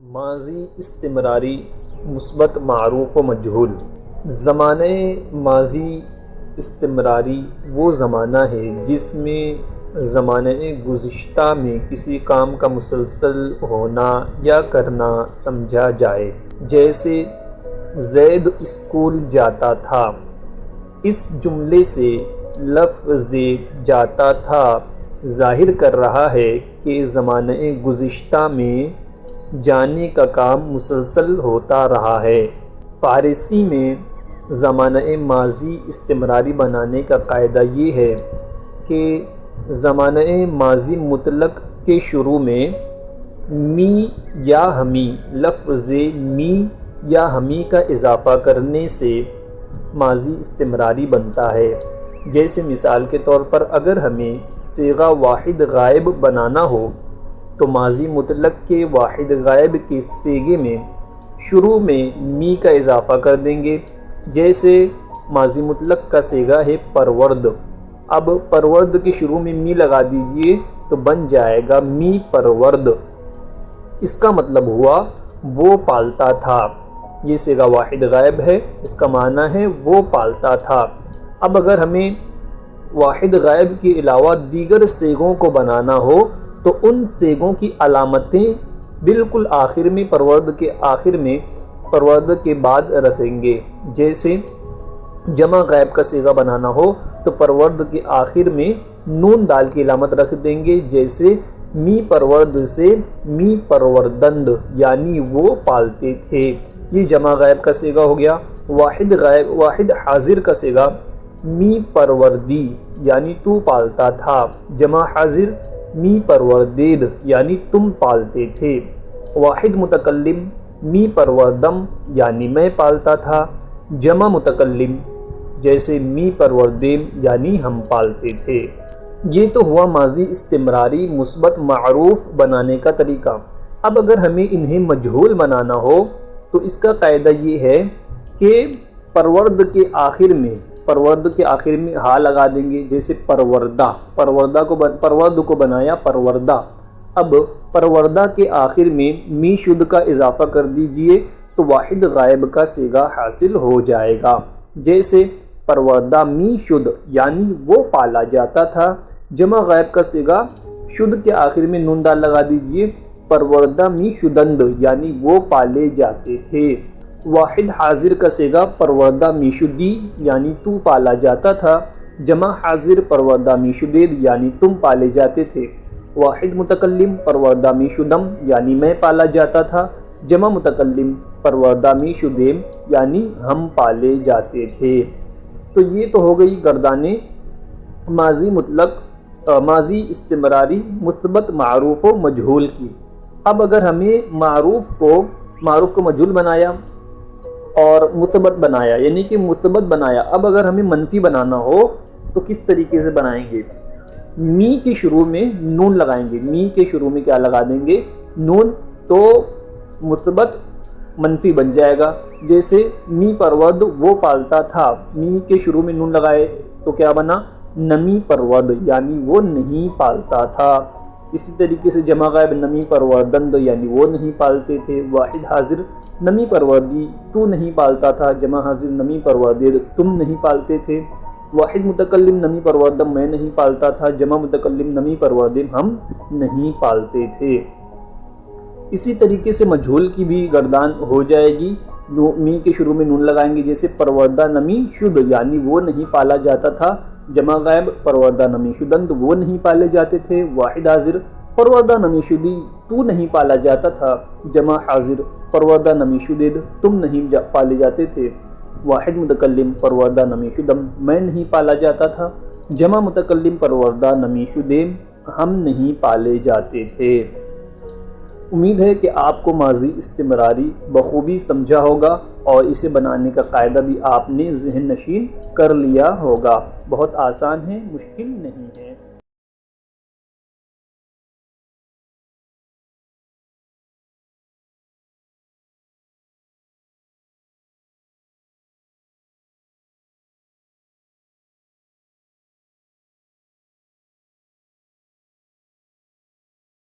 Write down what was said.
ماضی استمراری مثبت معروف و مجہول۔ زمانہ ماضی استمراری وہ زمانہ ہے جس میں زمانہ گزشتہ میں کسی کام کا مسلسل ہونا یا کرنا سمجھا جائے، جیسے زید اسکول جاتا تھا۔ اس جملے سے لفظ جاتا تھا ظاہر کر رہا ہے کہ زمانہ گزشتہ میں جانے کا کام مسلسل ہوتا رہا ہے۔ فارسی میں زمانہ ماضی استمراری بنانے کا قاعدہ یہ ہے کہ زمانہ ماضی مطلق کے شروع میں می یا ہمی لفظ می یا ہمی کا اضافہ کرنے سے ماضی استمراری بنتا ہے۔ جیسے مثال کے طور پر اگر ہمیں صیغہ واحد غائب بنانا ہو تو ماضی مطلق کے واحد غائب کے صیغے میں شروع میں می کا اضافہ کر دیں گے۔ جیسے ماضی مطلق کا صیغہ ہے پرورد، اب پرورد کے شروع میں می لگا دیجئے تو بن جائے گا می پرورد۔ اس کا مطلب ہوا وہ پالتا تھا۔ یہ صیغہ واحد غائب ہے، اس کا معنی ہے وہ پالتا تھا۔ اب اگر ہمیں واحد غائب کے علاوہ دیگر صیغوں کو بنانا ہو تو ان صیغوں کی علامتیں بالکل آخر میں پرورد کے آخر میں پرورد کے بعد رکھیں گے۔ جیسے جمع غائب کا صیغہ بنانا ہو تو پرورد کے آخر میں نون دال کی علامت رکھ دیں گے، جیسے می پرورد سے می پروردند، یعنی وہ پالتے تھے۔ یہ جمع غائب کا صیغہ ہو گیا۔ واحد حاضر کا صیغہ می پروردی، یعنی تو پالتا تھا۔ جمع حاضر می پروردید، یعنی تم پالتے تھے۔ واحد متکلم می پروردم، یعنی میں پالتا تھا۔ جمع متکلم جیسے می پروردیم، یعنی ہم پالتے تھے۔ یہ تو ہوا ماضی استمراری مثبت معروف بنانے کا طریقہ۔ اب اگر ہمیں انہیں مجہول بنانا ہو تو اس کا قاعدہ یہ ہے کہ پرورد کے آخر میں ہا لگا دیں گے، جیسے پروردہ، پرورد کو بنایا پروردہ۔ اب پروردہ کے آخر میں می شد کا اضافہ کر دیجئے تو واحد غائب کا صیغہ حاصل ہو جائے گا۔ جیسے پروردہ می شد، یعنی وہ پالا جاتا تھا۔ جمع غائب کا صیغہ شد کے آخر میں نون دال لگا دیجئے، پروردہ می شدند، یعنی وہ پالے جاتے تھے۔ واحد حاضر کا صیغہ پروردہ می شدی، یعنی تو پالا جاتا تھا۔ جمع حاضر پروردہ می شدید، یعنی تم پالے جاتے تھے۔ واحد متکلم پروردہ می شدم، یعنی میں پالا جاتا تھا۔ جمع متکلم پروردہ می شدیم، یعنی ہم پالے جاتے تھے۔ تو یہ تو ہو گئی گردانیں ماضی استمراری مثبت معروف و مجہول کی۔ اب اگر ہمیں معروف کو مجہول بنایا اور مثبت بنایا، یعنی کہ مثبت بنایا، اب اگر ہمیں منفی بنانا ہو تو کس طریقے سے بنائیں گے؟ می کے شروع میں نون لگائیں گے۔ می کے شروع میں کیا لگا دیں گے؟ نون، تو مثبت منفی بن جائے گا۔ جیسے می پرورد وہ پالتا تھا، می کے شروع میں نون لگائے تو کیا بنا؟ نمی پرورد، یعنی وہ نہیں پالتا تھا۔ اسی طریقے سے جمع غائب نمی پروردند، یعنی وہ نہیں پالتے تھے۔ واحد حاضر نمی پروردی، تو نہیں پالتا تھا۔ جمع حاضر نمی پروردید، تم نہیں پالتے تھے۔ واحد متکلم نمی پروردم، میں نہیں پالتا تھا۔ جمع متکلم نمی پروردم، ہم نہیں پالتے تھے۔ اسی طریقے سے مجہول کی بھی گردان ہو جائے گی۔ می کے شروع میں نون لگائیں گے، جیسے پروردہ نمی شد، یعنی وہ نہیں پالا جاتا تھا۔ جمع غائب پروردہ نمی شدند، وہ نہیں پالے جاتے تھے۔ واحد حاضر پروردہ نمی شدی، تو نہیں پالا جاتا تھا۔ جمع حاضر پروردہ نمی شدید، تم نہیں پالے جاتے تھے۔ واحد متکلم پروردہ نمی شدم، میں نہیں پالا جاتا تھا۔ جمع متکلم پروردہ نمی شدیم، ہم نہیں پالے جاتے تھے۔ امید ہے کہ آپ کو ماضی استمراری بخوبی سمجھا ہوگا اور اسے بنانے کا قاعدہ بھی آپ نے ذہن نشین کر لیا ہوگا۔ بہت آسان ہے، مشکل نہیں ہے۔